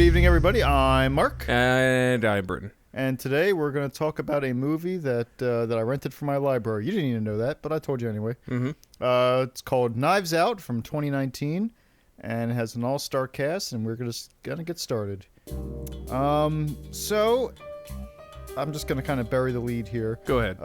evening, everybody. I'm Mark. And I'm Britton. And today we're going to talk about a movie that I rented from my library. You didn't even know that, but I told you anyway. Mm-hmm. It's called Knives Out from 2019, and it has an all-star cast, and we're just going to get started. So I'm just going to kind of bury the lead here. Go ahead.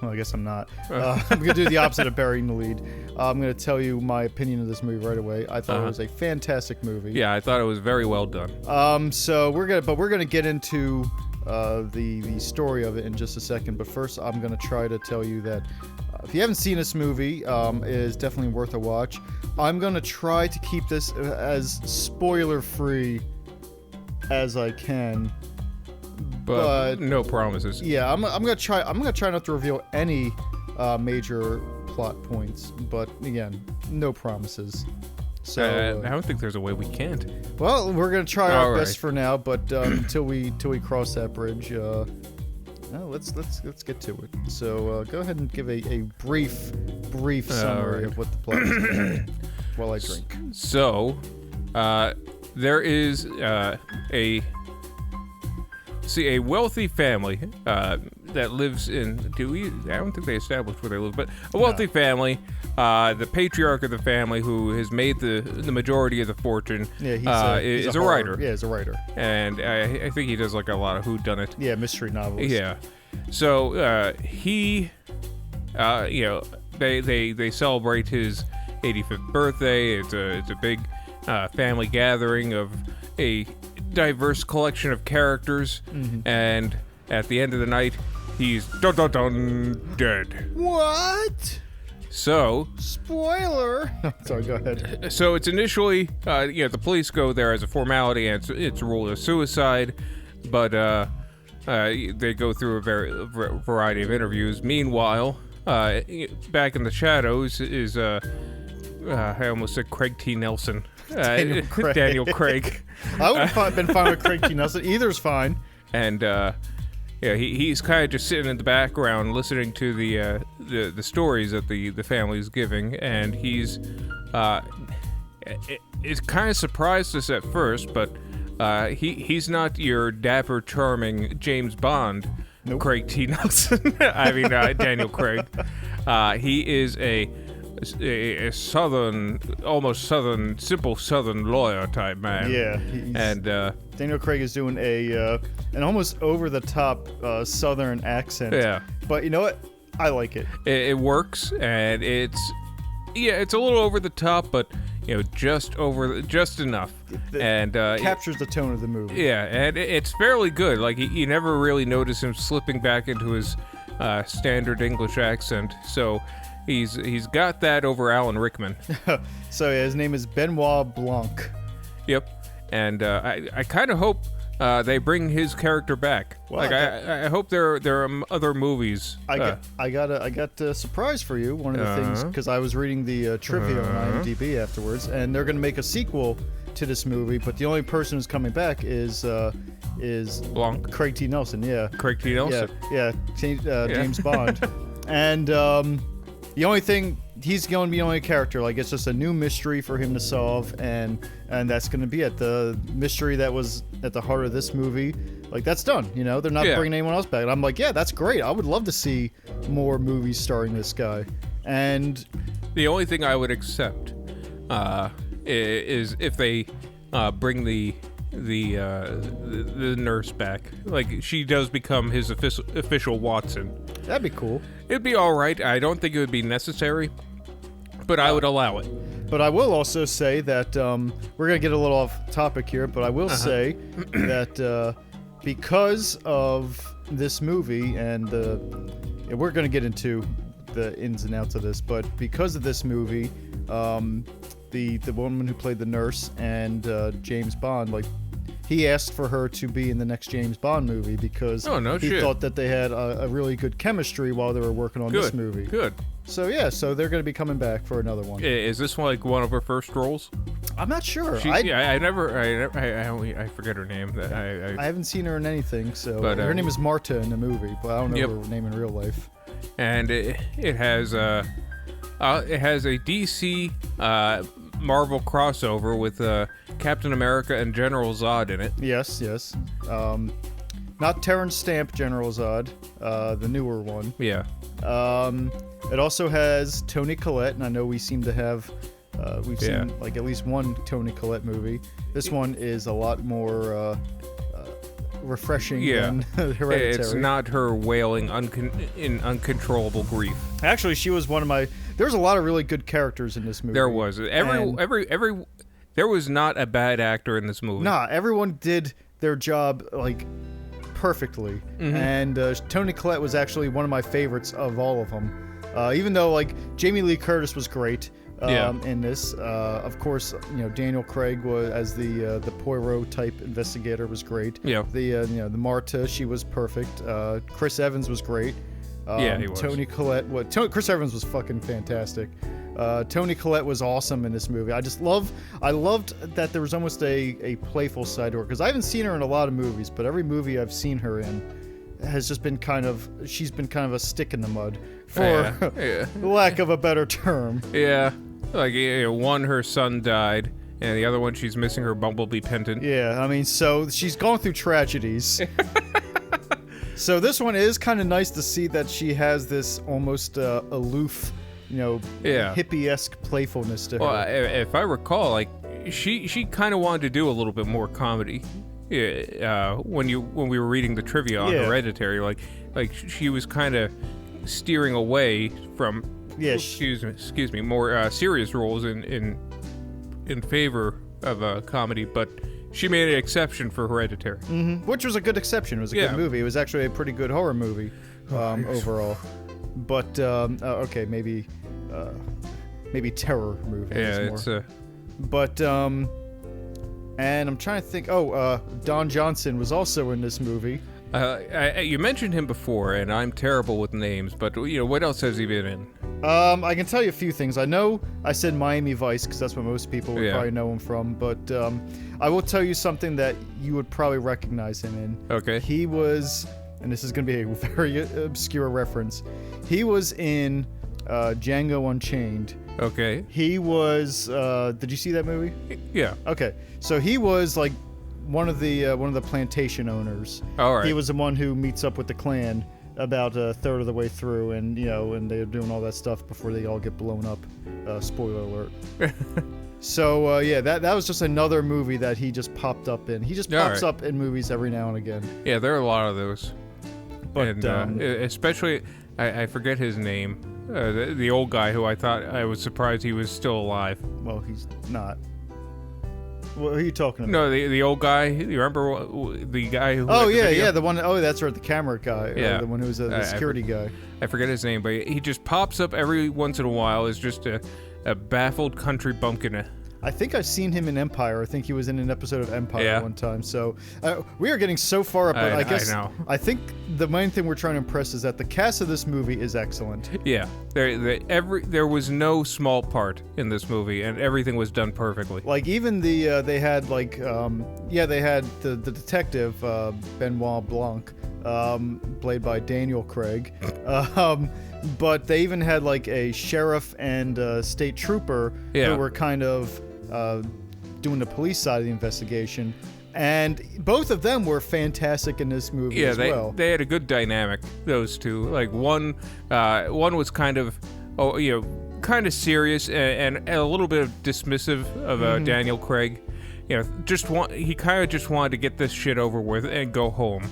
Well, I guess I'm not. I'm going to do the opposite of burying the lead. I'm going to tell you my opinion of this movie right away. I thought it was a fantastic movie. Yeah, I thought it was very well done. So we're gonna get into the story of it in just a second. But first, I'm gonna try to tell you that if you haven't seen this movie, it is definitely worth a watch. I'm gonna try to keep this as spoiler-free as I can. But no promises. Yeah, I'm gonna try not to reveal any major plot points, but again, no promises. So I don't think there's a way we can't. well, we're gonna try our best right. for now, but until we cross that bridge, let's get to it. So go ahead and give a brief summary of what the plot is while I drink. So, there is a wealthy family that lives in. I don't think they established where they live, but a wealthy family. The patriarch of the family, who has made the majority of the fortune, is a writer. Yeah, he's a writer. And I think he does like a lot of whodunit. Yeah, mystery novels. Yeah. So he, they celebrate his 85th birthday. It's a big family gathering of a diverse collection of characters, and at the end of the night, he's dead. What? So, spoiler. Sorry, go ahead. So it's initially, the police go there as a formality, and it's ruled a suicide, but they go through a variety of interviews. Meanwhile, back in the shadows is I almost said Craig T. Nelson. Daniel Craig. I would have been fine with Craig T. Nelson. Either's fine. And he's kind of just sitting in the background listening to the stories that the family's giving, and he's it's kind of surprised us at first, but he's not your dapper, charming James Bond. Nope. Craig T. Nelson. I mean Daniel Craig. He is a southern, almost southern, simple southern lawyer type man. Yeah, and Daniel Craig is doing an almost over the top southern accent. Yeah, but you know what? I like it. It works, and it's a little over the top, but just enough. And captures the tone of the movie. Yeah, and it's fairly good. Like you never really notice him slipping back into his standard English accent. So. He's got that over Alan Rickman. So yeah, his name is Benoit Blanc. Yep, and I kind of hope they bring his character back. Well, I hope there are other movies. I got a surprise for you. One of the things, because I was reading the trivia on IMDb afterwards, and they're gonna make a sequel to this movie, but the only person who's coming back is Blanc. Craig T. Nelson. Yeah, Craig T. Nelson. Yeah, James Bond, and the only thing, he's going to be the only character. Like, it's just a new mystery for him to solve, and that's going to be it. The mystery that was at the heart of this movie, like, that's done. They're not bringing anyone else back. And I'm like, yeah, that's great. I would love to see more movies starring this guy. And the only thing I would accept is if they bring the nurse back. Like, she does become his official Watson. That'd be cool. It'd be all right. I don't think it would be necessary, but I would allow it. But I will also say that we're going to get a little off topic here, but I will say that because of this movie, and we're going to get into the ins and outs of this, but because of this movie, the woman who played the nurse and James Bond, like, he asked for her to be in the next James Bond movie because he thought that they had a really good chemistry while they were working on this movie. Good. So yeah, so they're going to be coming back for another one. Is this like one of her first roles? I'm not sure. I forget her name. I haven't seen her in anything. So her name is Marta in the movie, but I don't know her name in real life. And it has a DC Marvel crossover with Captain America and General Zod in it. Yes. Not Terrence Stamp General Zod, the newer one. Yeah. It also has Toni Collette, and I know we seem to have, we've seen like at least one Toni Collette movie. This one is a lot more refreshing than Hereditary. It's not her wailing in uncontrollable grief. Actually, she was one of my. There's a lot of really good characters in this movie. There was there was not a bad actor in this movie. Nah, everyone did their job like perfectly, and Toni Collette was actually one of my favorites of all of them. Even though like Jamie Lee Curtis was great in this, of course, Daniel Craig was as the Poirot type investigator was great. Yeah. The Marta, she was perfect. Chris Evans was great. He was. Toni Collette, Chris Evans was fucking fantastic. Toni Collette was awesome in this movie. I loved that there was almost a playful side to her, because I haven't seen her in a lot of movies, but every movie I've seen her in has just been she's been kind of a stick in the mud, for lack of a better term. Yeah, like one, her son died, and the other one, she's missing her bumblebee pendant. Yeah, I mean, so she's gone through tragedies. So this one is kind of nice to see that she has this almost aloof, hippie-esque playfulness to her. Well, if I recall, like she kind of wanted to do a little bit more comedy. When we were reading the trivia on Hereditary, like she was kind of steering away from excuse me more serious roles in favor of a comedy, but she made an exception for Hereditary. Which was a good exception. It was a good movie. It was actually a pretty good horror movie overall. But okay, maybe terror movie. Yeah, is more. it's But and I'm trying to think. Don Johnson was also in this movie. you mentioned him before, and I'm terrible with names, but what else has he been in? I can tell you a few things. I know I said Miami Vice because that's what most people would probably know him from, but I will tell you something that you would probably recognize him in. Okay. He was, and this is going to be a very obscure reference, he was in Django Unchained. Okay. He was, did you see that movie? Yeah. Okay. So he was like one of the plantation owners. All right. He was the one who meets up with the Klan about a third of the way through, and and they're doing all that stuff before they all get blown up. Spoiler alert. So that was just another movie that he just popped up in. He just pops up in movies every now and again. Yeah, there are a lot of those. But and, especially, I forget his name. The old guy who I was surprised he was still alive. Well, he's not. What are you talking about? No, the old guy. You remember the guy who? Oh yeah, the one. Oh, that's right, the camera guy. Yeah, the one who was the security guy. I forget his name, but he just pops up every once in a while as just a baffled country bumpkin. I think I've seen him in Empire. I think he was in an episode of Empire one time. So we are getting so far up, but I guess I think the main thing we're trying to impress is that the cast of this movie is excellent. Yeah, there was no small part in this movie, and everything was done perfectly. Like even they had they had the detective Benoit Blanc, played by Daniel Craig. But they even had like a sheriff and state trooper who were kind of doing the police side of the investigation, and both of them were fantastic in this movie as well. They had a good dynamic, those two. Like one was kind of kind of serious and a little bit of dismissive of Daniel Craig. He kind of just wanted to get this shit over with and go home.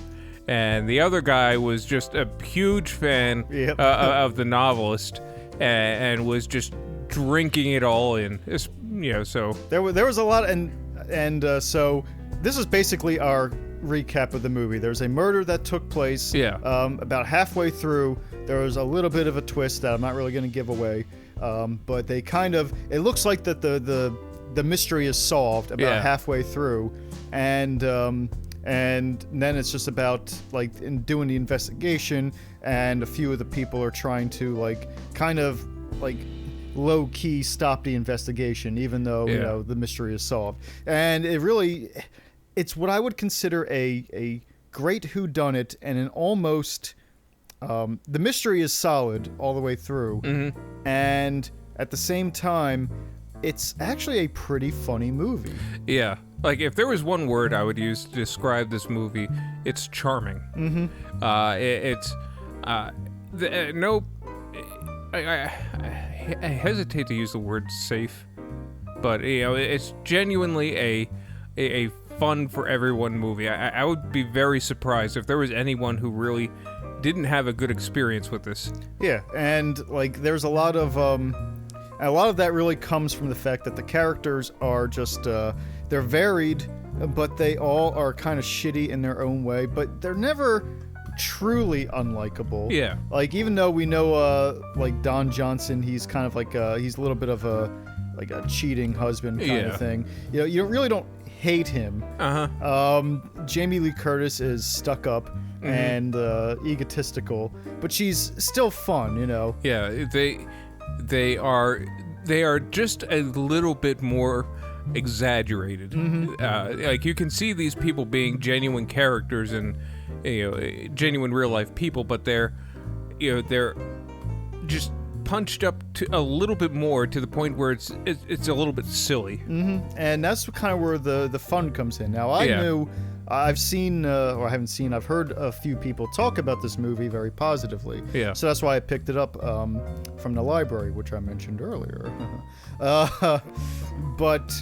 And the other guy was just a huge fan of the novelist and was just drinking it all in. So there was a lot, and so this is basically our recap of the movie. There's a murder that took place. About halfway through, there was a little bit of a twist that I'm not really going to give away. But they it looks like that the mystery is solved about halfway through, and then it's just about in doing the investigation, and a few of the people are trying to low key stop the investigation, even though the mystery is solved. And it's what I would consider a great whodunit, and an almost the mystery is solid all the way through, and at the same time it's actually a pretty funny movie. Yeah. Like, if there was one word I would use to describe this movie, it's charming. Mm-hmm. I hesitate to use the word safe, but it's genuinely a fun for everyone movie. I would be very surprised if there was anyone who really didn't have a good experience with this. Yeah, and like there's a lot of that really comes from the fact that the characters are just they're varied, but they all are kind of shitty in their own way, but they're never truly unlikable. Yeah. Like, even though we know like Don Johnson, he's kind of like he's a little bit of a cheating husband kind of thing. You really don't hate him. Jamie Lee Curtis is stuck up and egotistical, but she's still fun, Yeah, they are just a little bit more exaggerated. Like, you can see these people being genuine characters and genuine real life people, but they're just punched up to a little bit more to the point where it's a little bit silly. And that's kind of where the fun comes in. Now, I've seen, or I haven't seen, I've heard a few people talk about this movie very positively. Yeah. So that's why I picked it up from the library, which I mentioned earlier. But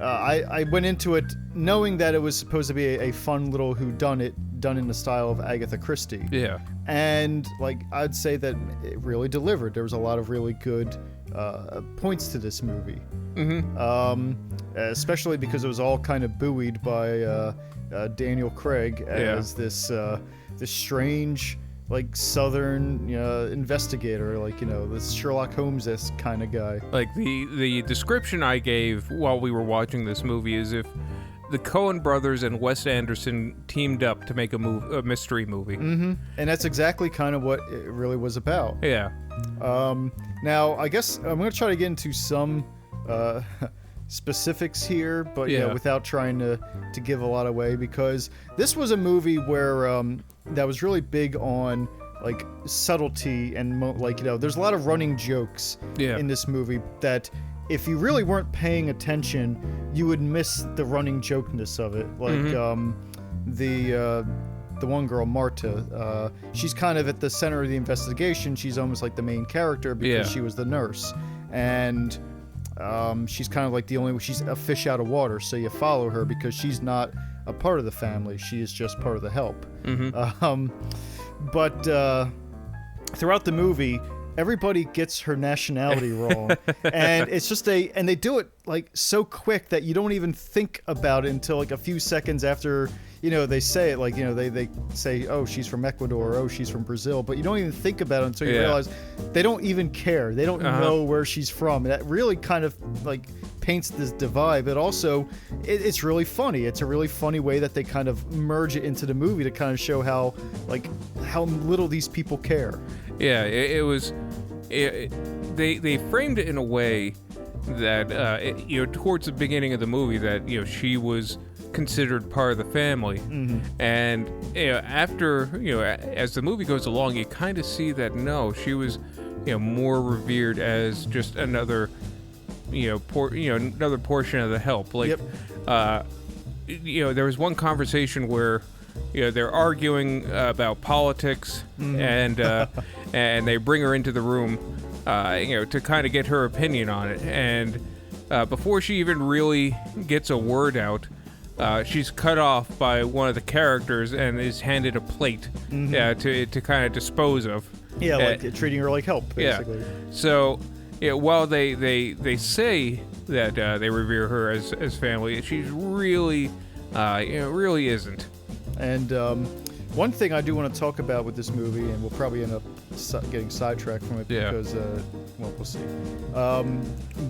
I went into it knowing that it was supposed to be a fun little whodunit done in the style of Agatha Christie. Yeah. And like, I'd say that it really delivered. There was a lot of really good points to this movie. Especially because it was all kind of buoyed by Daniel Craig as this strange, like, Southern investigator, like, this Sherlock Holmes-esque kind of guy. Like, the description I gave while we were watching this movie is if the Coen brothers and Wes Anderson teamed up to make a mystery movie. And that's exactly kind of what it really was about. Yeah. Now, I guess I'm going to try to get into some specifics here, but without trying to give a lot away, because this was a movie where that was really big on like subtlety and there's a lot of running jokes in this movie that if you really weren't paying attention, you would miss the running jokeness of it. Like the one girl, Marta, she's kind of at the center of the investigation. She's almost like the main character because she was the nurse, and she's kind of like she's a fish out of water, so you follow her because she's not a part of the family. She is just part of the help. But throughout the movie, everybody gets her nationality wrong, and it's just and they do it like so quick that you don't even think about it until like a few seconds after they say it. Like they say, oh, she's from Ecuador, oh, she's from Brazil, but you don't even think about it until you realize they don't even care. They don't know where she's from. And that really kind of like paints this divide, but also it's really funny. It's a really funny way that they kind of merge it into the movie to kind of show how little these people care. Yeah, it was. They framed it in a way that towards the beginning of the movie that she was considered part of the family, and after as the movie goes along, you kind of see that no, she was more revered as just another another portion of the help. Like there was one conversation where they're arguing about politics, and they bring her into the room, to kind of get her opinion on it. And before she even really gets a word out, she's cut off by one of the characters and is handed a plate to kind of dispose of. Yeah, like treating her like help, basically. Yeah. So, while they say that they revere her as family, she's really, really isn't. And one thing I do want to talk about with this movie, and we'll probably end up getting sidetracked from it because, we'll see.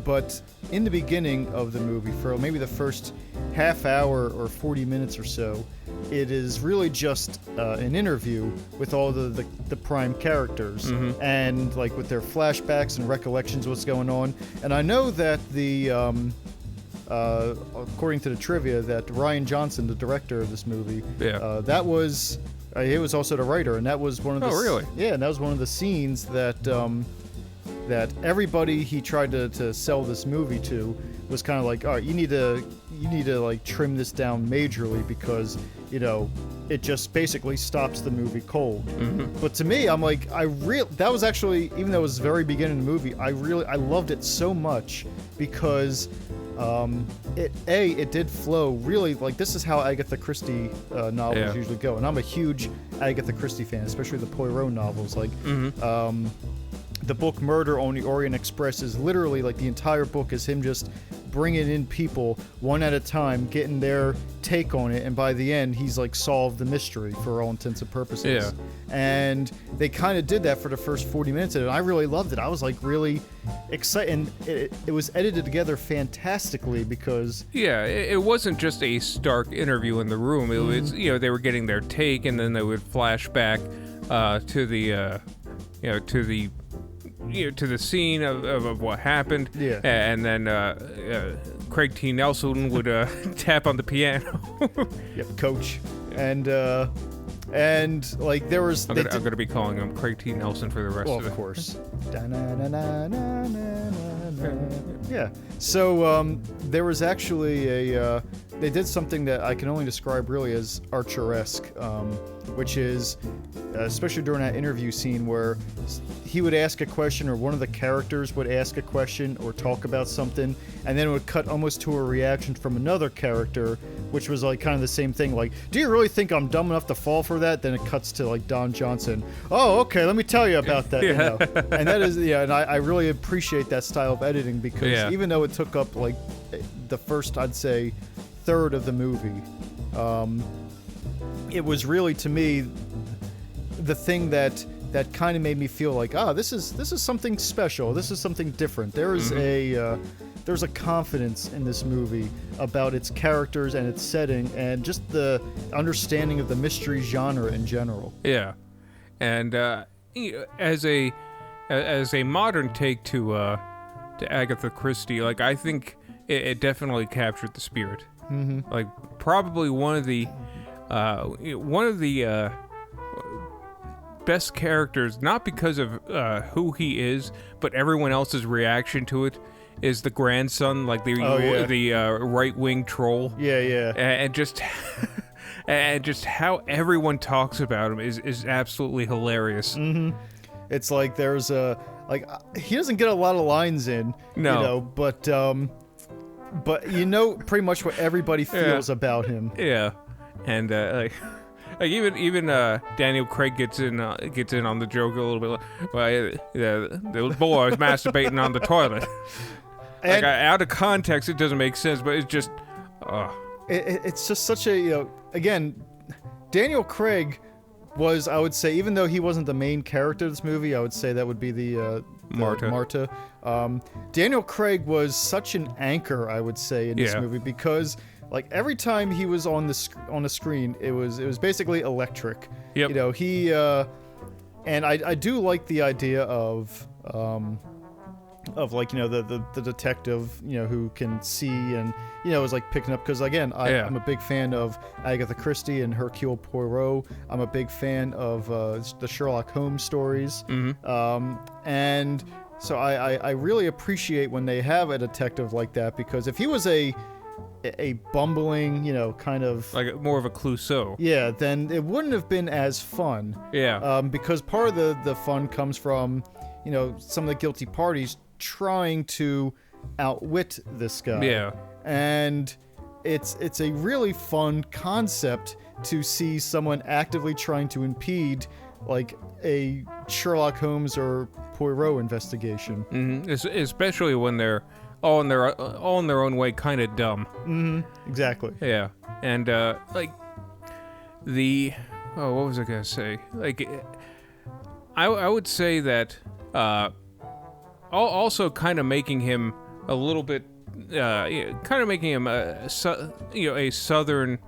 But in the beginning of the movie, for maybe the first half hour or 40 minutes or so, it is really just an interview with all the prime characters, and like with their flashbacks and recollections of what's going on. And I know that according to the trivia, that Ryan Johnson, the director of this movie, that was he was also the writer, and that was one of the really? Yeah, and that was one of the scenes that that everybody he tried to sell this movie to was kind of like, all right, you need to like trim this down majorly because, you know, it just basically stops the movie cold. But to me, I'm like, that was actually, even though it was the very beginning of the movie, I loved it so much because it did flow really, like, this is how Agatha Christie novels usually go, and I'm a huge Agatha Christie fan, especially the Poirot novels. Like, the book Murder on the Orient Express is literally, like, the entire book is him just bringing in people one at a time, getting their take on it, and by the end, he's, like, solved the mystery for all intents and purposes. Yeah. And they kind of did that for the first 40 minutes, and I really loved it. I was, like, really excited, and it was edited together fantastically because... Yeah, it wasn't just a stark interview in the room. It was, you know, they were getting their take, and then they would flash back to the scene of what happened. Yeah. And then Craig T. Nelson would tap on the piano. Yep, Coach. And like there was... I'm going to be calling him Craig T. Nelson for the rest of it. Of course. Yeah. So there was actually they did something that I can only describe really as Archer-esque, which is, especially during that interview scene where he would ask a question, or one of the characters would ask a question or talk about something, and then it would cut almost to a reaction from another character, which was like kind of the same thing, like, do you really think I'm dumb enough to fall for that? Then it cuts to like Don Johnson. Oh, okay, let me tell you about that. You know? And that is, and I really appreciate that style of editing because even though it took up like the first, I'd say, third of the movie, it was really, to me, the thing that kind of made me feel like, this is something special. This is something different. There is there's a confidence in this movie about its characters and its setting and just the understanding of the mystery genre in general. Yeah, and as a modern take to Agatha Christie, like, I think it definitely captured the spirit. Like, probably one of the best characters, not because of who he is, but everyone else's reaction to it, is the grandson, like the right-wing troll. Yeah. And just how everyone talks about him is absolutely hilarious. It's like there's he doesn't get a lot of lines in, no, you know, but you know pretty much what everybody feels about him. Yeah, and like even Daniel Craig gets in on the joke a little bit. The boy was masturbating on the toilet. Like, out of context, it doesn't make sense, but it's just, it's just such a, you know, again, Daniel Craig was, I would say, even though he wasn't the main character of this movie, I would say that would be the Marta. Daniel Craig was such an anchor, I would say, in this movie because, like, every time he was on the screen, it was basically electric. Yep. You know, he and I do like the idea of like, you know, the detective, you know, who can see and, you know, is like picking up, because again, I'm a big fan of Agatha Christie and Hercule Poirot. I'm a big fan of the Sherlock Holmes stories. And so I really appreciate when they have a detective like that, because if he was a bumbling, you know, kind of like more of a Clouseau, then it wouldn't have been as fun. Because part of the fun comes from, you know, some of the guilty parties trying to outwit this guy. And it's a really fun concept to see someone actively trying to impede like a Sherlock Holmes or Poirot investigation. Especially when they're all in their own way kind of dumb. Exactly. Yeah. And like what was I gonna say? Like, I would say that also kind of making him a little bit, kind of making him a southern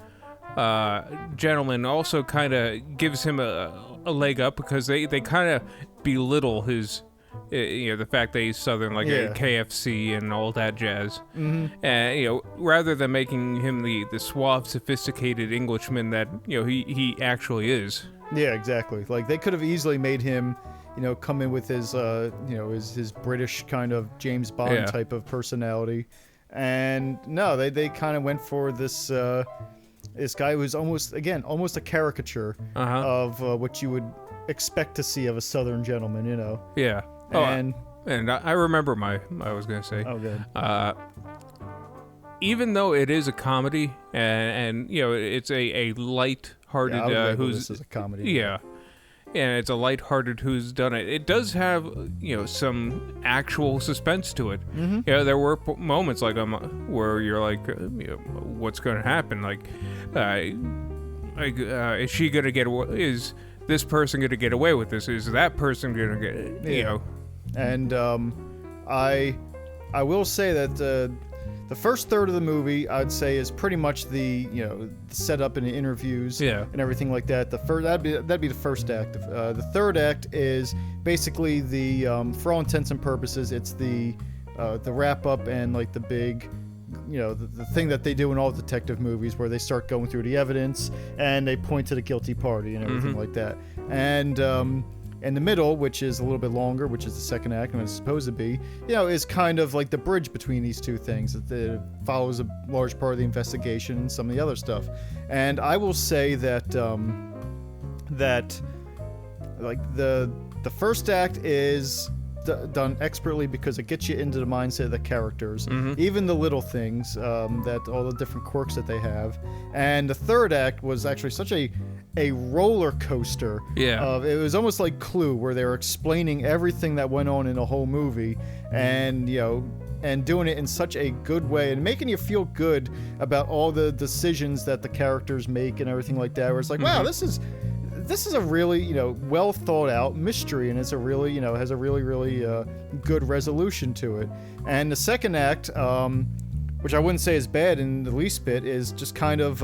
gentleman also kind of gives him a leg up, because they kind of belittle his, you know, the fact that he's southern, like KFC and all that jazz. And, you know, rather than making him the suave, sophisticated Englishman that, you know, he actually is. Yeah, exactly. Like, they could have easily made him, come in with his his British kind of James Bond type of personality. And no, they kind of went for this this guy who's almost a caricature of what you would expect to see of a Southern gentleman, Yeah. And I remember I was gonna say. Oh, good. Even though it is a comedy, and it's a light-hearted I would label who's this as a comedy. Yeah. And it's a lighthearted who's done it. It does have, some actual suspense to it. Mm-hmm. There were moments like where you're like, what's going to happen? Is she going to get away? Is this person going to get away with this? Is that person going to get, And I will say that the first third of the movie, I'd say, is pretty much the setup and the interviews and everything like that. That'd be the first act. The third act is basically for all intents and purposes, it's the wrap up and like the big, the thing that they do in all detective movies where they start going through the evidence and they point to the guilty party and everything like that. And in the middle, which is a little bit longer, which is the second act, and it's supposed to be, is kind of like the bridge between these two things. It follows a large part of the investigation and some of the other stuff. And I will say that like the first act is done expertly because it gets you into the mindset of the characters, even the little things, that all the different quirks that they have. And the third act was actually such a roller coaster. It was almost like Clue, where they were explaining everything that went on in the whole movie, and and doing it in such a good way and making you feel good about all the decisions that the characters make and everything like that. Where it's like, wow, this is a really well thought out mystery, and it's a really has a really good resolution to it. And the second act, which I wouldn't say is bad in the least bit, is just kind of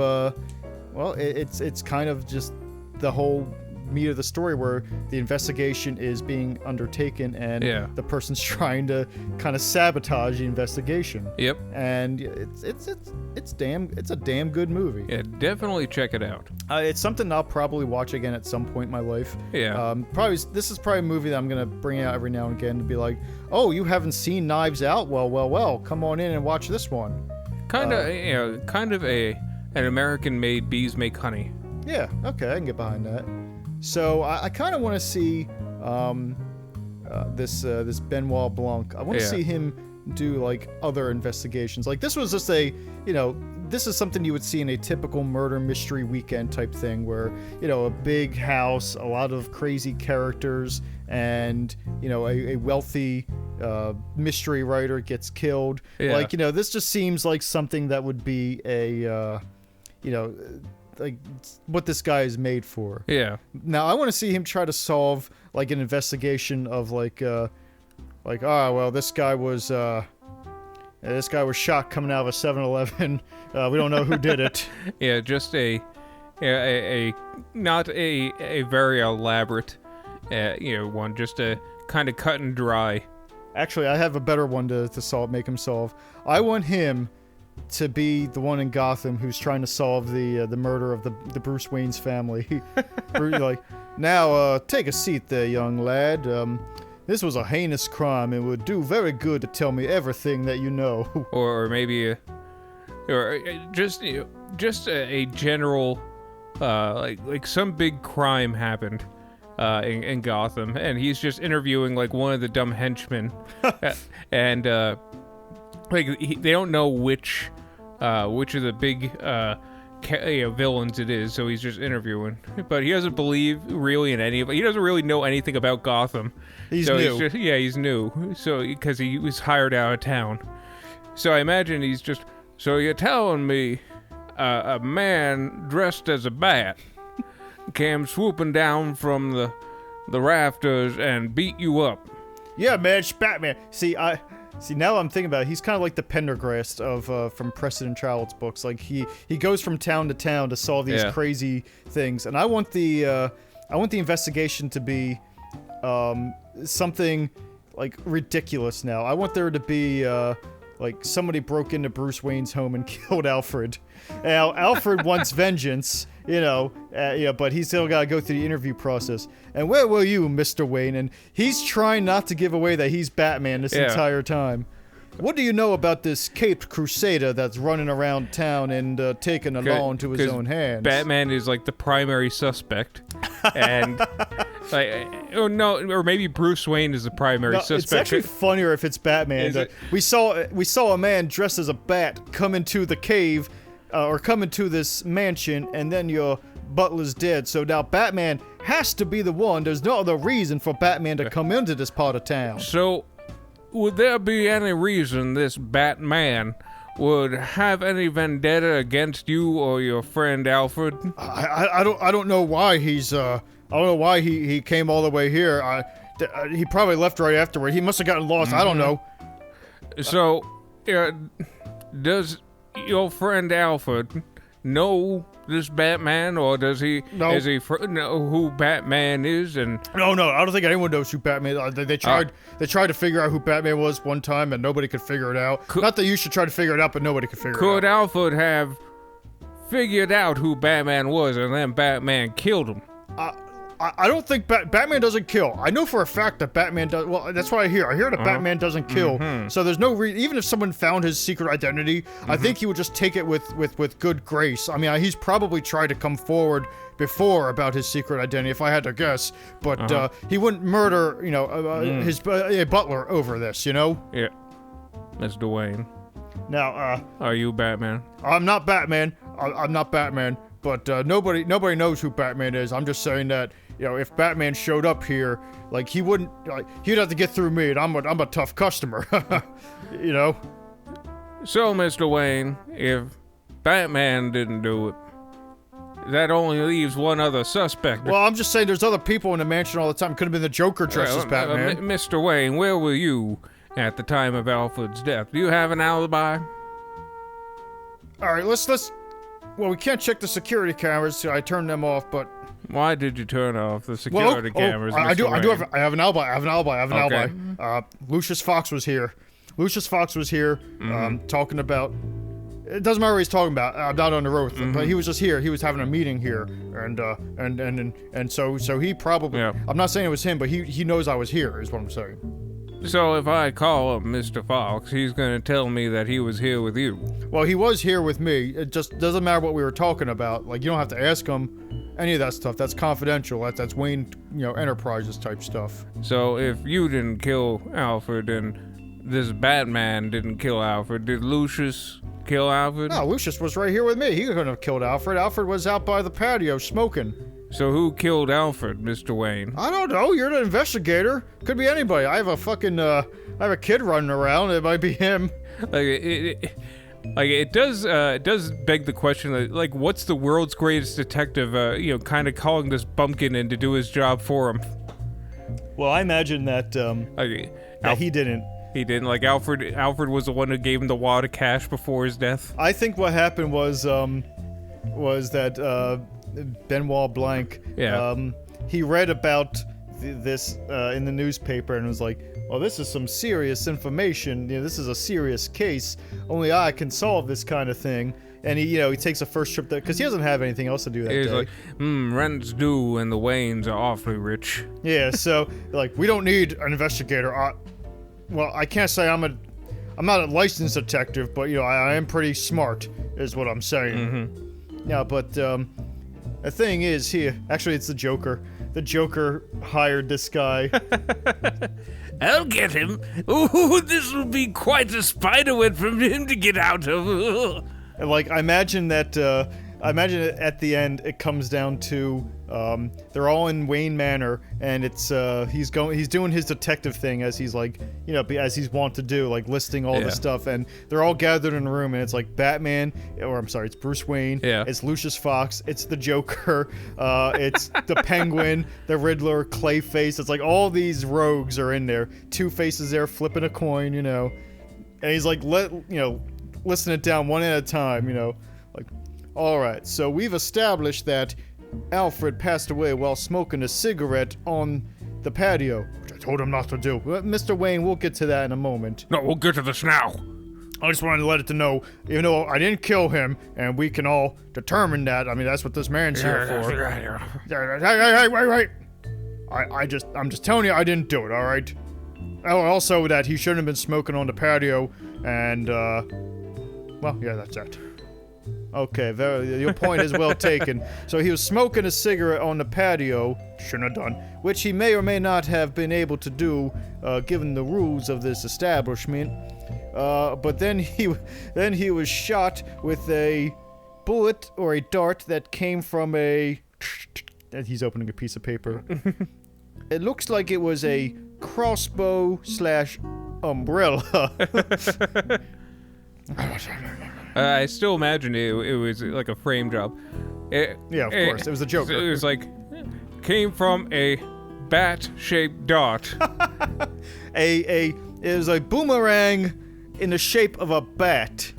it's kind of just the whole meat of the story, where the investigation is being undertaken and the person's trying to kind of sabotage the investigation. And it's a damn good movie. Yeah, definitely check it out. It's something I'll probably watch again at some point in my life. This is probably a movie that I'm gonna bring out every now and again to be like, oh, you haven't seen Knives Out? Well, come on in and watch this one. Kind of an American-made Bees Make Honey. Yeah, okay, I can get behind that. So I kind of want to see this Benoit Blanc. I want to see him do like other investigations. Like this was just this is something you would see in a typical murder mystery weekend type thing, where a big house, a lot of crazy characters, and a wealthy mystery writer gets killed. Like this just seems like something that would be a like what this guy is made for. Now I want to see him try to solve like an investigation of this guy was shot coming out of a 7-Eleven. We don't know who did it. Just a not a very elaborate one, just a kind of cut and dry. Actually, I have a better one to make him solve. I want him to be the one in Gotham who's trying to solve the murder of the Bruce Wayne's family. Like, now take a seat there, young lad. This was a heinous crime. It would do very good to tell me everything that you know. Or maybe, just a general, like some big crime happened in Gotham, and he's just interviewing like one of the dumb henchmen, and they don't know which of the big villains it is, so he's just interviewing. But he doesn't believe really in any of it. He doesn't really know anything about Gotham. He's new. He's new. So because he was hired out of town. So I imagine he's just. So you're telling me a man dressed as a bat came swooping down from the rafters and beat you up? Yeah, man, it's Batman. See, now I'm thinking about it. He's kind of like the Pendergrast of from Preston Childs books. Like he goes from town to town to solve these crazy things. And I want the investigation to be something like ridiculous. Now I want there to be like somebody broke into Bruce Wayne's home and killed Alfred. Now, Alfred wants vengeance, but he's still got to go through the interview process. And where were you, Mr. Wayne? And he's trying not to give away that he's Batman this entire time. What do you know about this caped crusader that's running around town and taking the law into his own hands? Batman is like the primary suspect, and or maybe Bruce Wayne is the primary suspect. It's actually funnier if it's Batman. We saw a man dressed as a bat come into the cave, or come into this mansion, and then your butler's dead. So now Batman has to be the one. There's no other reason for Batman to come into this part of town. So, would there be any reason this Batman would have any vendetta against you or your friend Alfred? I don't know why he's I don't know why he came all the way here. He probably left right afterward. He must have gotten lost. I don't know. So, does your friend Alfred know this Batman, or does he? No. Does he know who Batman is? And no, I don't think anyone knows who Batman is. They tried to figure out who Batman was one time, and nobody could figure it out. Not that you should try to figure it out, but nobody could figure it out. Could Alfred have figured out who Batman was, and then Batman killed him? I don't think Batman doesn't kill. I know for a fact that Batman does. Well, that's what I hear. I hear that Batman doesn't kill. So there's no reason. Even if someone found his secret identity, I think he would just take it with good grace. I mean, he's probably tried to come forward before about his secret identity, if I had to guess. But he wouldn't murder, his butler over this. Yeah, Mr. Wayne. Now, are you Batman? I'm not Batman. I'm not Batman. But nobody knows who Batman is. I'm just saying that, if Batman showed up here, like, he wouldn't, he'd have to get through me, and I'm a tough customer, So, Mr. Wayne, if Batman didn't do it, that only leaves one other suspect. Well, I'm just saying there's other people in the mansion all the time. Could have been the Joker dressed as Batman. Mr. Wayne, where were you at the time of Alfred's death? Do you have an alibi? All right, let's. Well, we can't check the security cameras, so I turned them off, but... Why did you turn off the security cameras, I Mr. Wayne? I have an alibi. Lucius Fox was here. Talking about... It doesn't matter what he's talking about. I'm not on the road with him, but he was just here. He was having a meeting here, and so he probably... Yeah. I'm not saying it was him, but he knows I was here, is what I'm saying. So if I call up Mr. Fox, he's going to tell me that he was here with you. Well, he was here with me. It just doesn't matter what we were talking about. Like, you don't have to ask him any of that stuff. That's confidential. That's Wayne, Enterprises type stuff. So if you didn't kill Alfred and this Batman didn't kill Alfred, did Lucius kill Alfred? No, Lucius was right here with me. He couldn't have killed Alfred. Alfred was out by the patio smoking. So who killed Alfred, Mr. Wayne? I don't know. You're the investigator. Could be anybody. I have a fucking, I have a kid running around. It might be him. It does beg the question, like, what's the world's greatest detective, kind of calling this bumpkin in to do his job for him? Well, I imagine that, he didn't. He didn't. Like, Alfred was the one who gave him the wad of cash before his death. I think what happened was that, Benoit Blanc, he read about this in the newspaper and was like, well, this is some serious information. This is a serious case. Only I can solve this kind of thing. And he takes a first trip there because he doesn't have anything else to do that day. He's like, rent's due and the Waynes are awfully rich. Yeah, so like, we don't need an investigator. Well, I can't say I'm not a licensed detective, but I am pretty smart, is what I'm saying. Yeah, but the thing is here, actually it's the Joker. The Joker hired this guy. I'll get him. Ooh, this will be quite a spiderweb from him to get out of. And like, I imagine that at the end it comes down to they're all in Wayne Manor, and it's he's doing his detective thing as he's like, as he's wont to do, like listing all the stuff, and they're all gathered in a room, and it's like Batman, or I'm sorry, it's Bruce Wayne, it's Lucius Fox, it's the Joker, it's the Penguin, the Riddler, Clayface. It's like all these rogues are in there. Two-Face is there flipping a coin, and he's like, listen it down one at a time, like, all right, so we've established that Alfred passed away while smoking a cigarette on the patio, which I told him not to do. Mr. Wayne, we'll get to that in a moment. No, we'll get to this now. I just wanted to let it to know, even though I didn't kill him, and we can all determine that. I mean, that's what this man's here for. Hey. I'm just telling you, I didn't do it, all right? Oh, also that he shouldn't have been smoking on the patio, and, well, yeah, that's it. Okay, your point is well taken. So he was smoking a cigarette on the patio, shouldn't have done, which he may or may not have been able to do, given the rules of this establishment. But then he was shot with a bullet or a dart that came from a... He's opening a piece of paper. It looks like it was a crossbow / umbrella. I still imagine it was like a frame job. Yeah, of course. It was a Joker. It was like, came from a bat-shaped dart. It was a boomerang in the shape of a bat.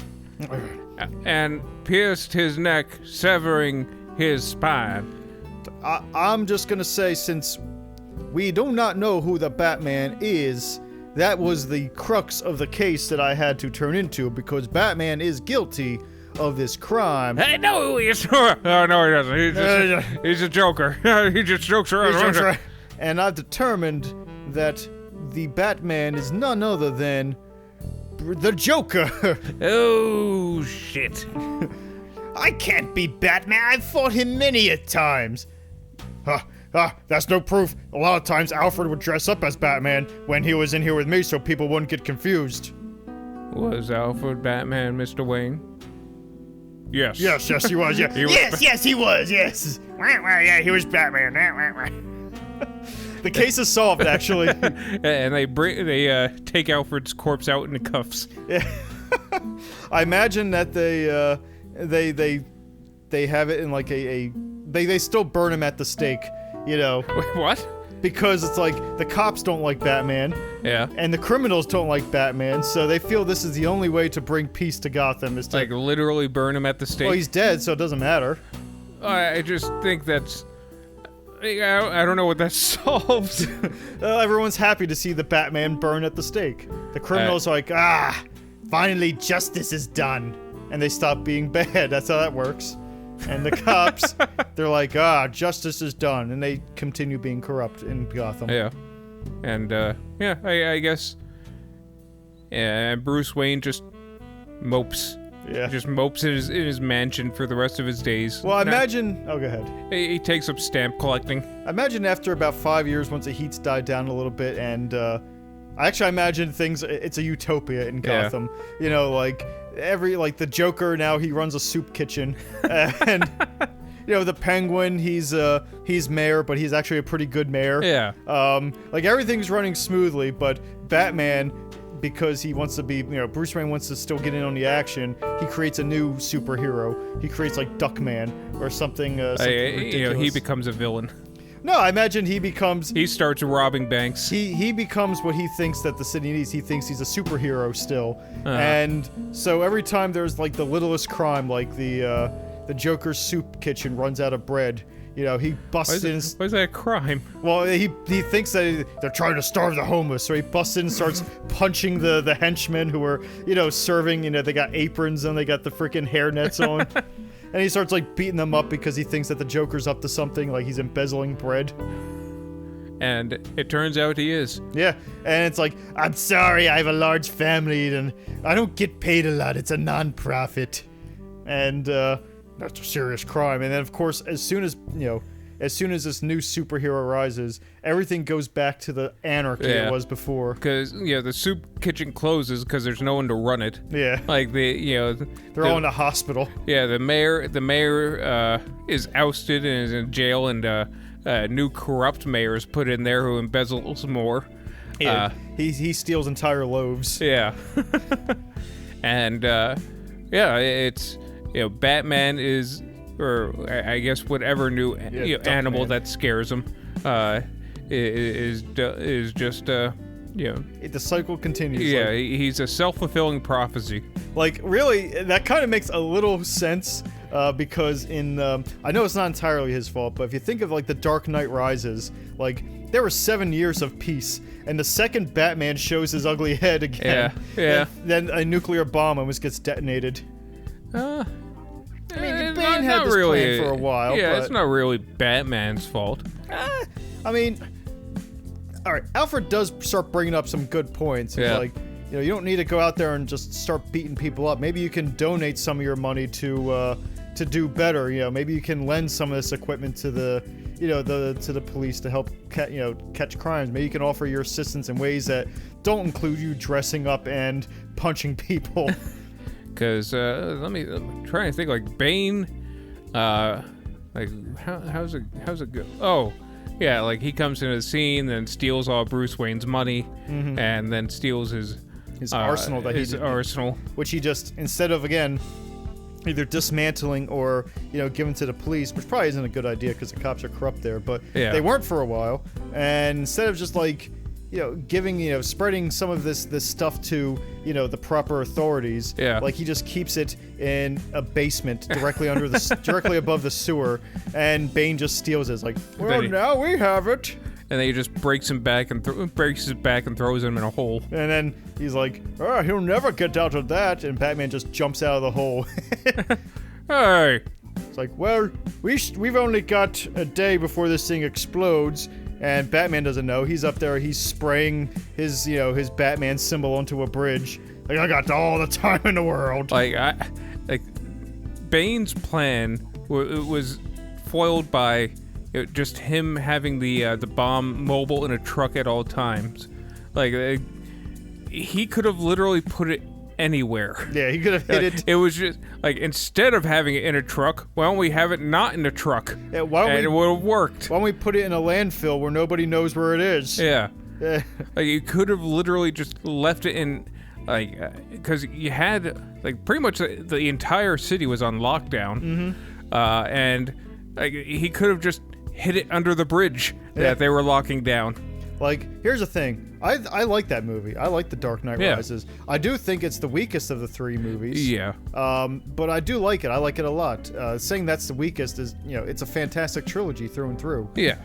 And pierced his neck, severing his spine. I'm just gonna say, since we do not know who the Batman is, that was the crux of the case that I had to turn into, because Batman is guilty of this crime. I know who he is. Oh, no, he doesn't. He's a Joker. He just jokes around. And I've determined that the Batman is none other than the Joker. Oh, shit. I can't be Batman. I've fought him many a times. That's no proof. A lot of times Alfred would dress up as Batman when he was in here with me so people wouldn't get confused. Was Alfred Batman, Mr. Wayne? Yes. Yes, he was, yeah. Yes, he was, yes. Yeah, he was Batman. The case is solved, actually. And they take Alfred's corpse out in the cuffs. Yeah. I imagine that they have it in like they still burn him at the stake, you know. Wait, what? Because it's like the cops don't like Batman. Yeah. And the criminals don't like Batman, so they feel this is the only way to bring peace to Gotham is to like literally burn him at the stake. Well, he's dead, so it doesn't matter. I just think that's I don't know what that solves. Everyone's happy to see the Batman burn at the stake. The criminals are like, finally justice is done. And they stop being bad. That's how that works. And the cops, they're like, justice is done. And they continue being corrupt in Gotham. Yeah. And, I guess. Yeah, and Bruce Wayne just mopes. Yeah. Just mopes in his mansion for the rest of his days. Well, imagine... Oh, go ahead. He takes up stamp collecting. Imagine after about 5 years, once the heat's died down a little bit, and, I imagine things... It's a utopia in Gotham. Yeah. You know, like... the Joker now, he runs a soup kitchen, and you know, the Penguin, he's mayor, but he's actually a pretty good mayor. Yeah. Like everything's running smoothly, but Batman, because he wants to be, you know, Bruce Wayne wants to still get in on the action, he creates a new superhero. He creates like Duckman or something ridiculous. You know, he becomes a villain. No, I imagine he becomes... He starts robbing banks. He becomes what he thinks that the city needs. He thinks he's a superhero still. Uh-huh. And so every time there's like the littlest crime, like the Joker's soup kitchen runs out of bread, you know, he busts in... Why is that a crime? Well, he thinks that they're trying to starve the homeless, so he busts in and starts punching the henchmen who are, you know, serving, you know, they got aprons and they got the freaking hairnets on. And he starts, like, beating them up because he thinks that the Joker's up to something, like he's embezzling bread. And it turns out he is. Yeah, and it's like, I'm sorry, I have a large family, and I don't get paid a lot, it's a non-profit. And, that's a serious crime. And then, of course, as soon as this new superhero rises, everything goes back to the anarchy it was before. Because, you know, the soup kitchen closes because there's no one to run it. Yeah. Like, they're all in a hospital. Yeah, the mayor is ousted and is in jail, and a new corrupt mayor is put in there who embezzles more. Yeah, he steals entire loaves. Yeah. And, it's, you know, Batman is... or I guess whatever new animal that scares him is just you know, the cycle continues. Yeah, he's a self-fulfilling prophecy. Like, really, that kind of makes a little sense because in I know it's not entirely his fault, but if you think of like the Dark Knight Rises, like there were 7 years of peace, and the second Batman shows his ugly head again, then a nuclear bomb almost gets detonated. I mean, Bane had this plan for a while. Yeah, but, it's not really Batman's fault. I mean, all right, Alfred does start bringing up some good points. It's like, you know, you don't need to go out there and just start beating people up. Maybe you can donate some of your money to do better. You know, maybe you can lend some of this equipment to the, you know, to the police to help catch crimes. Maybe you can offer your assistance in ways that don't include you dressing up and punching people. Because I'm trying to think, like Bane, like how's it go? Oh, yeah, like he comes into the scene, then steals all Bruce Wayne's money, and then steals his arsenal arsenal, which he just, instead of again either dismantling or, you know, giving to the police, which probably isn't a good idea because the cops are corrupt there, but they weren't for a while, and instead of just like, you know, giving, you know, spreading some of this stuff to, you know, the proper authorities. like he just keeps it in a basement directly under the directly above the sewer, and Bane just steals it. It's like, well, now we have it. And then he just breaks his back and throws him in a hole. And then he's like, oh, he'll never get out of that. And Batman just jumps out of the hole. Hey. It's like, well, we've only got a day before this thing explodes. And Batman doesn't know. He's up there. He's spraying his, you know, his Batman symbol onto a bridge. Like, I got all the time in the world. Like Bane's plan was foiled by just him having the bomb mobile in a truck at all times. Like he could have literally put it anywhere. Yeah, he could have hit it. It was just like, instead of having it in a truck, why don't we have it not in a truck? Yeah, it would have worked. Why don't we put it in a landfill where nobody knows where it is? Yeah. Like, you could have literally just left it in, like, because you had, like, pretty much the entire city was on lockdown. And like, he could have just hid it under the bridge that they were locking down. Like, here's the thing. I like that movie. I like The Dark Knight Rises. I do think it's the weakest of the three movies. Yeah. But I do like it. I like it a lot. Saying that's the weakest is, you know, it's a fantastic trilogy through and through. Yeah.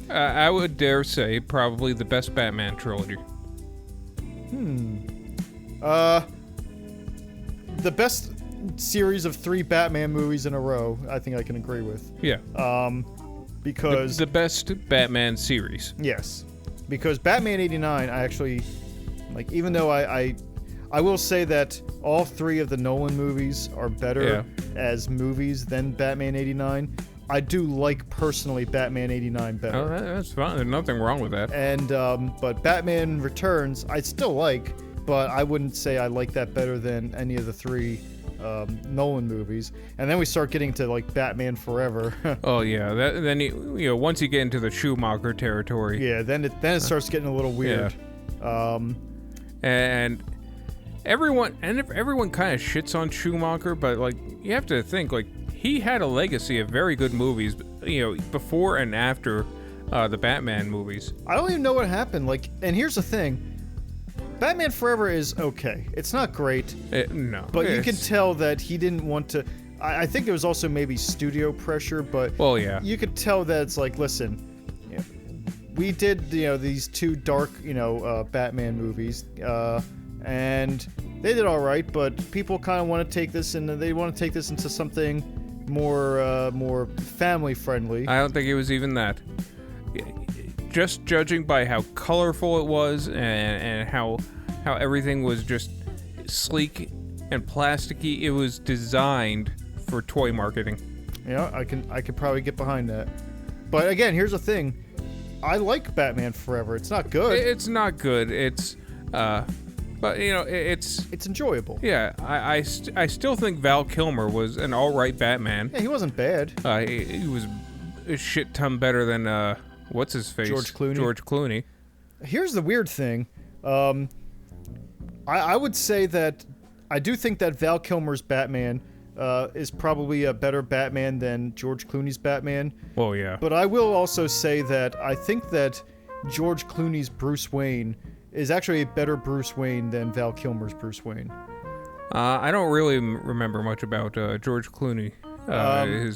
I would dare say probably the best Batman trilogy. The best series of 3 Batman movies in a row, I think I can agree with. Yeah. Because... The best Batman series. Yes. Because Batman 89, I actually... Like, even though I will say that all 3 of the Nolan movies are better as movies than Batman 89, I do like, personally, Batman 89 better. Oh, that's fine. There's nothing wrong with that. And, but Batman Returns, I still like, but I wouldn't say I like that better than any of the 3 Nolan movies. And then we start getting to, like, Batman Forever. Oh, yeah. Then, you know, once you get into the Schumacher territory. Yeah, then it starts getting a little weird. Yeah. And everyone kind of shits on Schumacher, but, like, you have to think, like, he had a legacy of very good movies, you know, before and after the Batman movies. I don't even know what happened. Like, and here's the thing. Batman Forever is okay. It's not great. No. But you can tell that he didn't want to... I think it was also maybe studio pressure, but... Well, yeah. You could tell that it's like, listen, you know, we did, you know, these 2 dark, you know, Batman movies, and they did all right, but people kind of want to take this, and they want to take this into something more family-friendly. I don't think it was even that. Just judging by how colorful it was and how everything was just sleek and plasticky, it was designed for toy marketing. Yeah, I could probably get behind that. But again, here's the thing. I like Batman Forever. It's not good. It's not good. It's but you know, it's enjoyable. Yeah, I still think Val Kilmer was an all right Batman. Yeah, he wasn't bad. He was a shit ton better than what's his face? George Clooney. Here's the weird thing. I would say that I do think that Val Kilmer's Batman is probably a better Batman than George Clooney's Batman. Oh, yeah. But I will also say that I think that George Clooney's Bruce Wayne is actually a better Bruce Wayne than Val Kilmer's Bruce Wayne. I don't really remember much about George Clooney,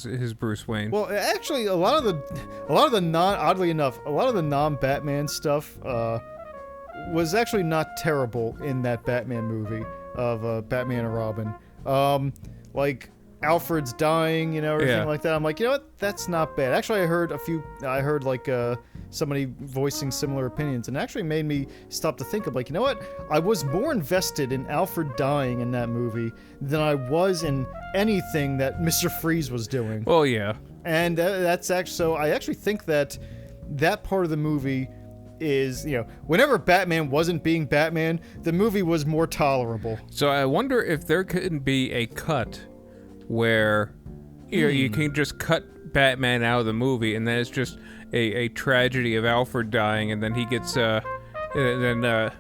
his Bruce Wayne. Well, actually, a lot of the non-Batman stuff was actually not terrible in that Batman movie of Batman and Robin. Like Alfred's dying, everything like that. I'm like, you know what? That's not bad. Actually, I heard somebody voicing similar opinions, and it actually made me stop to think of, like, you know what? I was more invested in Alfred dying in that movie than I was in anything that Mr. Freeze was doing. Well, yeah. And that's actually, so I actually think that part of the movie is, whenever Batman wasn't being Batman, the movie was more tolerable. So I wonder if there could be a cut where you can just cut Batman out of the movie, and then it's just a tragedy of Alfred dying, and then he gets then out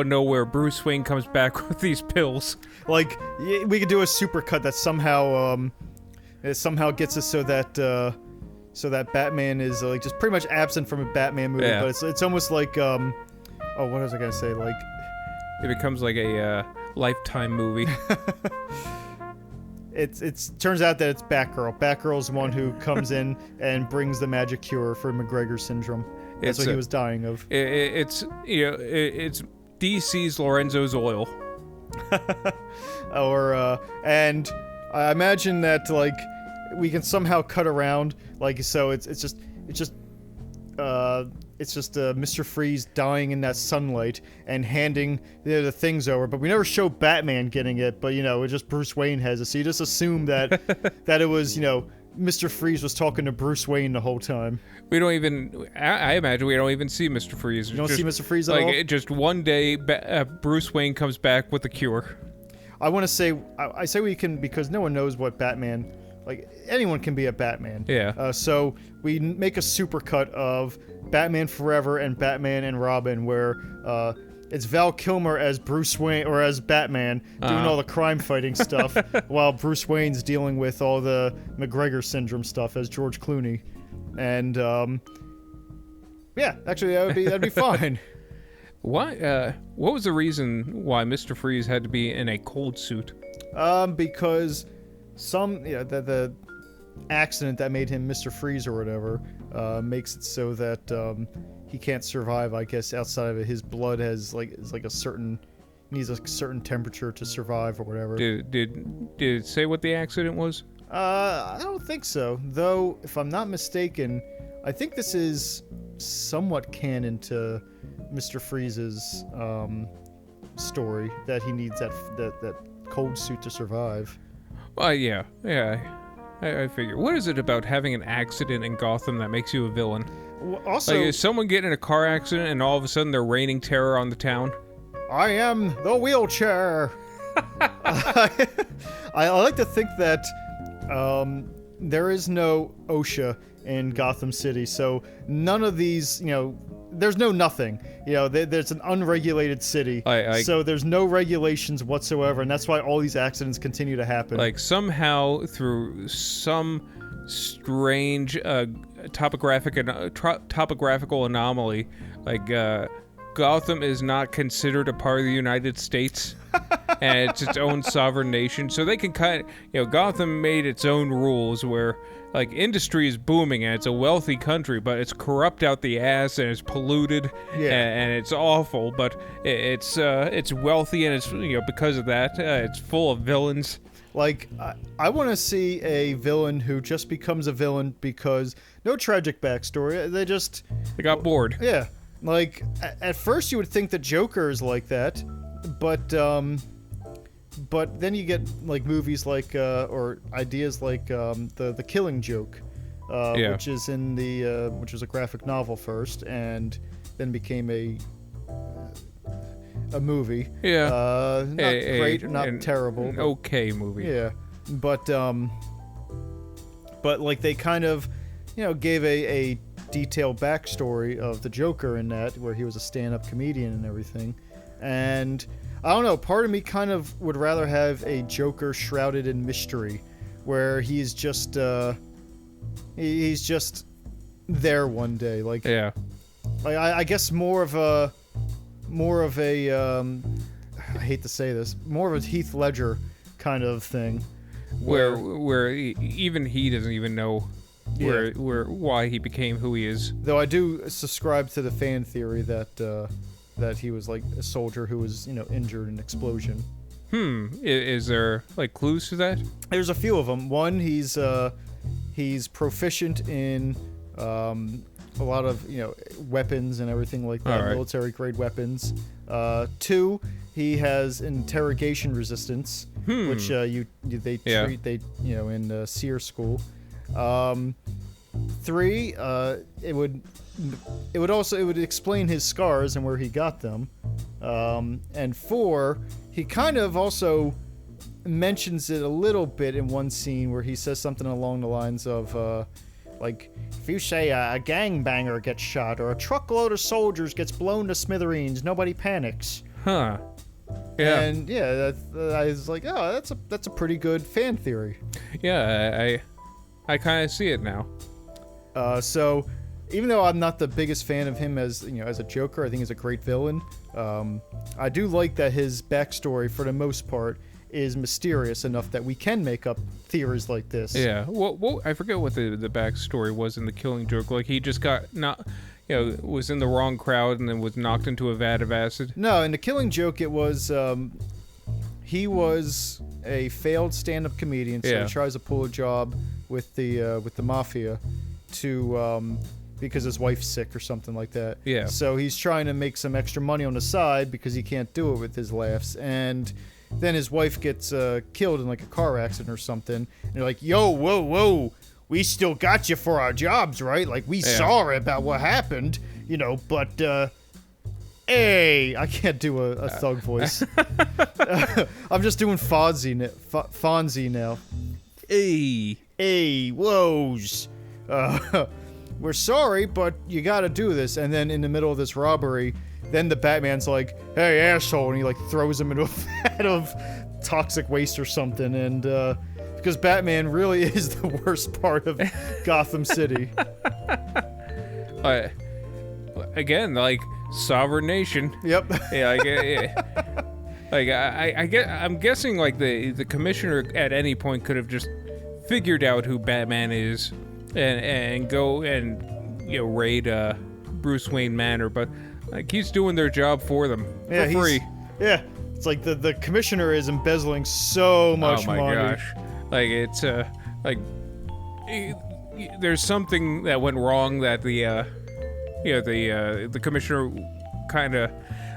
of nowhere Bruce Wayne comes back with these pills. Like, we could do a super cut that somehow gets us so that Batman is like just pretty much absent from a Batman movie. Yeah. But it's almost like what was I gonna say? Like, it becomes like a Lifetime movie. It turns out that it's Batgirl. Batgirl's the one who comes in and brings the magic cure for McGregor syndrome. That's what he was dying of. It's DC's Lorenzo's Oil. And I imagine that, like, we can somehow cut around, like, so it's just Mr. Freeze dying in that sunlight and handing the things over, but we never show Batman getting it, but it's just Bruce Wayne has it, so you just assume that it was, Mr. Freeze was talking to Bruce Wayne the whole time. We don't even, I imagine we don't even see Mr. Freeze. You don't see Mr. Freeze at all? Like, just one day, Bruce Wayne comes back with the cure. I want to say, I say we can, because no one knows what Batman, like, anyone can be a Batman. Yeah. So we make a supercut of Batman Forever and Batman and Robin, where it's Val Kilmer as Bruce Wayne, or as Batman, doing all the crime fighting stuff, while Bruce Wayne's dealing with all the McGregor syndrome stuff as George Clooney. And yeah, actually that'd be fine. Why? What was the reason why Mr. Freeze had to be in a cold suit? Because the accident that made him Mr. Freeze or whatever makes it so that he can't survive, I guess, outside of it. His blood needs a certain temperature to survive or whatever. Did it say what the accident was? I don't think so. Though, if I'm not mistaken, I think this is somewhat canon to Mr. Freeze's story, that he needs that cold suit to survive. Well, yeah. I figure. What is it about having an accident in Gotham that makes you a villain? Also, like, is someone getting in a car accident and all of a sudden they're raining terror on the town? I am the wheelchair. I like to think that there is no OSHA in Gotham City, so none of these, there's no nothing. There's an unregulated city, so there's no regulations whatsoever, and that's why all these accidents continue to happen. Like, somehow, through some strange topographical anomaly, like, Gotham is not considered a part of the United States, and it's its own sovereign nation, so they can Gotham made its own rules where, like, industry is booming and it's a wealthy country, but it's corrupt out the ass and it's polluted, and it's awful, but it's wealthy, and it's, because of that, it's full of villains. Like, I want to see a villain who just becomes a villain because no tragic backstory. They got bored. Yeah. Like, at first you would think the Joker is like that, but then you get, like, movies like, or ideas like, the Killing Joke, which is which was a graphic novel first, and then became a movie. Yeah. Not great, not terrible. An okay movie. Yeah. But like, they kind of, gave a detailed backstory of the Joker in that, where he was a stand-up comedian and everything. And I don't know, part of me kind of would rather have a Joker shrouded in mystery, where he's just there one day, like, yeah, like I guess more of a I hate to say this, more of a Heath Ledger kind of thing. Where even he doesn't even know why he became who he is. Though I do subscribe to the fan theory that that he was like a soldier who was, injured in an explosion. Is there like clues to that? There's a few of them. One, he's proficient in a lot of weapons and everything like that, right. military grade weapons. Two, he has interrogation resistance, which they treat in SEER school. Three, it would explain his scars and where he got them. And four, he kind of also mentions it a little bit in one scene where he says something along the lines of like, if you say a gangbanger gets shot or a truckload of soldiers gets blown to smithereens, nobody panics. Huh. Yeah. And I was like, oh, that's a pretty good fan theory. Yeah, I kind of see it now. So, even though I'm not the biggest fan of him as a Joker, I think he's a great villain. I do like that his backstory, for the most part, is mysterious enough that we can make up theories like this. Yeah. Well, I forget what the backstory was in the Killing Joke. Like he just got was in the wrong crowd and then was knocked into a vat of acid. No, in the Killing Joke, it was he was a failed stand-up comedian, so he tries to pull a job with the mafia to because his wife's sick or something like that. Yeah. So he's trying to make some extra money on the side because he can't do it with his laughs. And then his wife gets killed in like a car accident or something. And they're like, yo, whoa, we still got you for our jobs, right? Like, we sorry about what happened, but, hey, I can't do a thug voice. I'm just doing Fonzie now. Hey, whoas. We're sorry, but you gotta do this. And then in the middle of this robbery, then the Batman's like, hey, asshole, and he like throws him into a vat of toxic waste or something. And because Batman really is the worst part of Gotham City. Again, like, sovereign nation. Yep. I'm guessing like the commissioner at any point could have just figured out who Batman is and go and raid Bruce Wayne Manor, but like he's doing their job for them for free. Yeah, it's like the commissioner is embezzling so much money. Oh my gosh, like it's there's something that went wrong that the commissioner kind of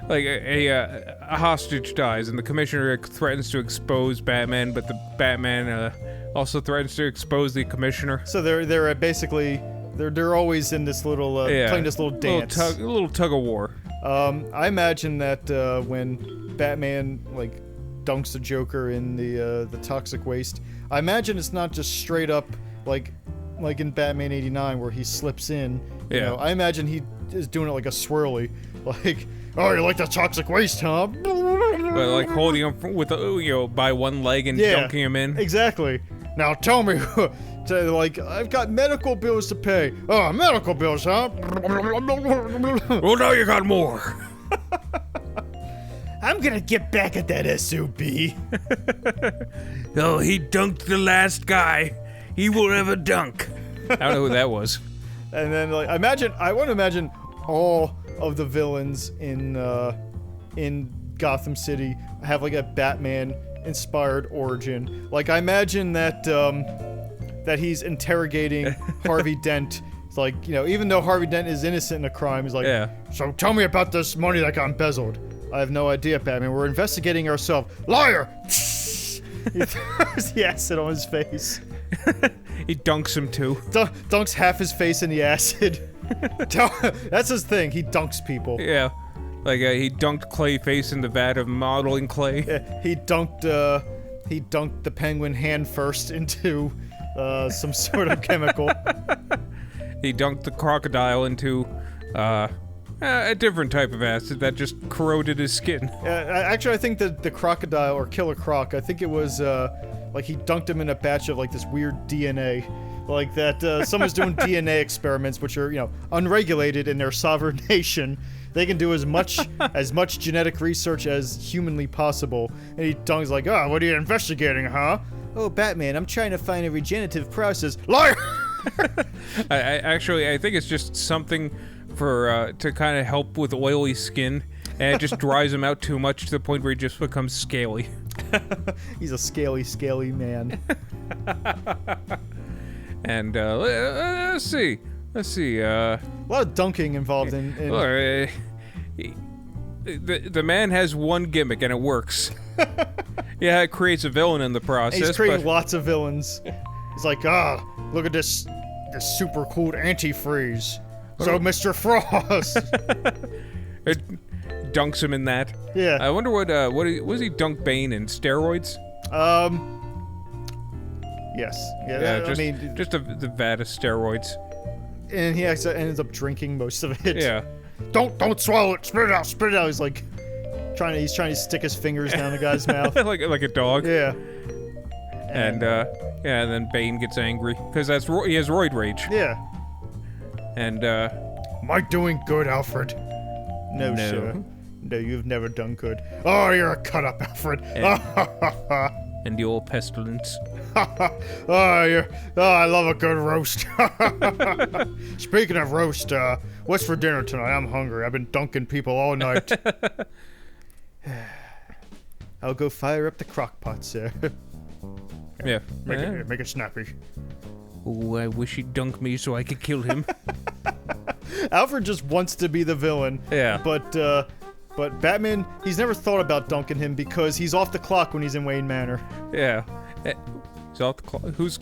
like a hostage dies and the commissioner threatens to expose Batman, but the Batman also threatens to expose the commissioner. So they're basically they're always in this little playing this little dance, a little tug of war. I imagine that when Batman like dunks the Joker in the toxic waste, I imagine it's not just straight up like in Batman '89 where he slips in. I imagine he is doing it like a swirly, like, oh, you like the toxic waste, huh? But like holding him with by one leg and dunking him in. Exactly. Now tell me, like, I've got medical bills to pay. Oh, medical bills, huh? Well, now you got more. I'm gonna get back at that SOB. Oh, he dunked the last guy he will ever dunk. I don't know who that was. And then, like, I want to imagine all of the villains in Gotham City have like a Batman-inspired origin. Like, I imagine that that he's interrogating Harvey Dent. It's like, even though Harvey Dent is innocent in a crime, he's like, so tell me about this money that got embezzled. I have no idea, Batman. We're investigating ourselves. Liar! He throws the acid on his face. He dunks him too. Dunks half his face in the acid. That's his thing. He dunks people. Yeah. Like, he dunked Clayface in the vat of modeling clay. Yeah, he dunked the penguin hand first into some sort of chemical. He dunked the crocodile into a different type of acid that just corroded his skin. Actually, I think that the crocodile, or Killer Croc, I think it was like he dunked him in a batch of like this weird DNA. Like that someone's doing DNA experiments which are, unregulated in their sovereign nation. They can do as much genetic research as humanly possible. And Dong's like, oh, what are you investigating, huh? Oh, Batman, I'm trying to find a regenerative process. Liar! I think it's just something for to kind of help with oily skin, and it just dries him out too much to the point where he just becomes scaly. He's a scaly man. And let's see. A lot of dunking involved in the man has one gimmick and it works. Yeah, it creates a villain in the process. And he's creating lots of villains. He's like, look at this super cool antifreeze. So, Mr. Frost. It dunks him in that. Yeah. I wonder what was he dunk Bane in steroids? Yes. Yeah. Just the vat of steroids. And he actually ends up drinking most of it. Yeah. Don't swallow it. Spit it out. Spit it out. He's like trying to stick his fingers down the guy's mouth. like a dog. Yeah. And then Bane gets angry because he has roid rage. Yeah. And am I doing good, Alfred? No, sir. No, you've never done good. Oh, you're a cut-up, Alfred. And the old pestilence. I love a good roast. Speaking of roast, what's for dinner tonight? I'm hungry. I've been dunking people all night. I'll go fire up the crock pot, sir. Yeah. Make it snappy. Oh, I wish he'd dunk me so I could kill him. Alfred just wants to be the villain. Yeah. But Batman, he's never thought about dunking him because he's off the clock when he's in Wayne Manor. Yeah. He's off the clock. Who's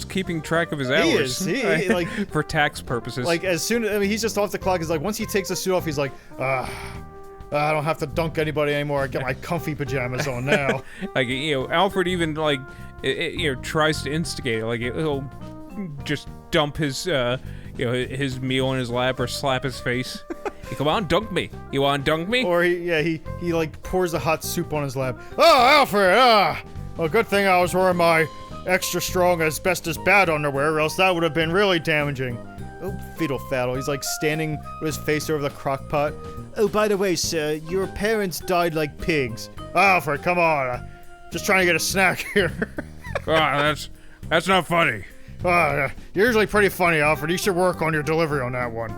keeping track of his hours? He is. Like for tax purposes. Like he's just off the clock. He's like, once he takes the suit off, he's like, I don't have to dunk anybody anymore. I get my comfy pajamas on now. Like, Alfred even like, tries to instigate it. Like he'll just dump his his meal in his lap or slap his face. Come on, dunk me. You want to dunk me? Or he like pours the hot soup on his lap. Oh, Alfred! Well, good thing I was wearing my extra strong asbestos bat underwear, or else that would have been really damaging. Oh, fiddle faddle. He's like standing with his face over the crock pot. Oh, by the way, sir, your parents died like pigs. Alfred, come on. Just trying to get a snack here. That's not funny. You're usually pretty funny, Alfred. You should work on your delivery on that one.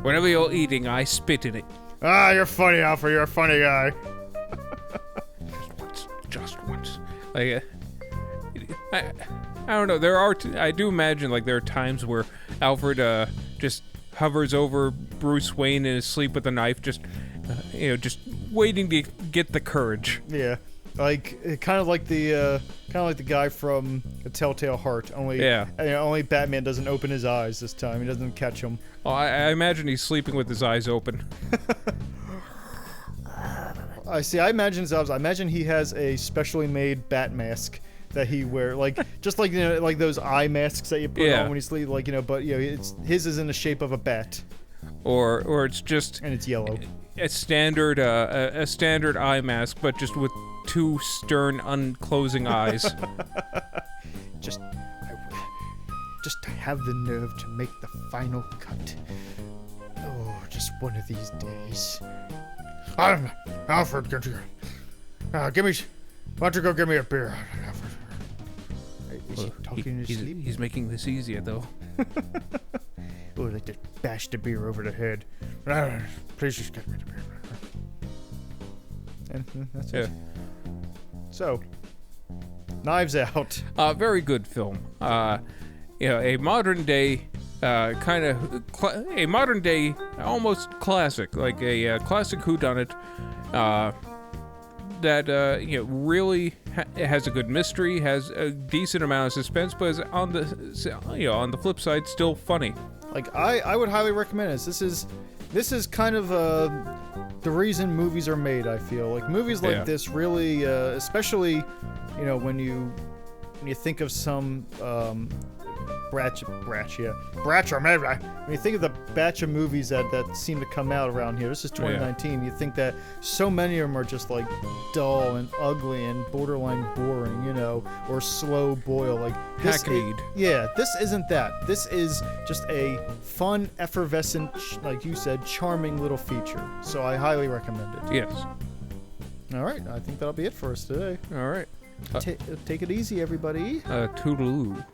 Whenever you're eating, I spit in it. You're funny, Alfred. You're a funny guy. Just once. Like, I don't know. I do imagine like there are times where Alfred just hovers over Bruce Wayne in his sleep with a knife, just waiting to get the courage. Yeah. Like kind of like the guy from A Telltale Heart. Only Batman doesn't open his eyes this time. He doesn't catch him. Oh, I imagine he's sleeping with his eyes open. I see. I imagine he has a specially made bat mask that he wears, like just like like those eye masks that you put on when you sleep. Like but his is in the shape of a bat. Or it's just and it's yellow. A standard eye mask, but just with two stern, unclosing eyes. Just to have the nerve to make the final cut. Oh, just one of these days. Alfred, give me. Why don't you go give me a beer, Alfred? Is he talking in his sleep? He's making this easier, though. Oh, I'd like to bash the beer over the head. Please just get me the beer. And that's it. So, Knives Out. Very good film. A modern day, a modern day almost classic, like a classic whodunit. That really has a good mystery, has a decent amount of suspense, but is on the flip side still funny. Like I would highly recommend this. This is kind of the reason movies are made. I feel like movies like this really, especially when you think of some When you think of the batch of movies that seem to come out around here, this is 2019. You think that so many of them are just like dull and ugly and borderline boring, or slow boil. Like this Hackneyed. this isn't that. This is just a fun, effervescent, like you said, charming little feature. So I highly recommend it. Yes. All right, I think that'll be it for us today. All right. Take it easy, everybody. Toodaloo.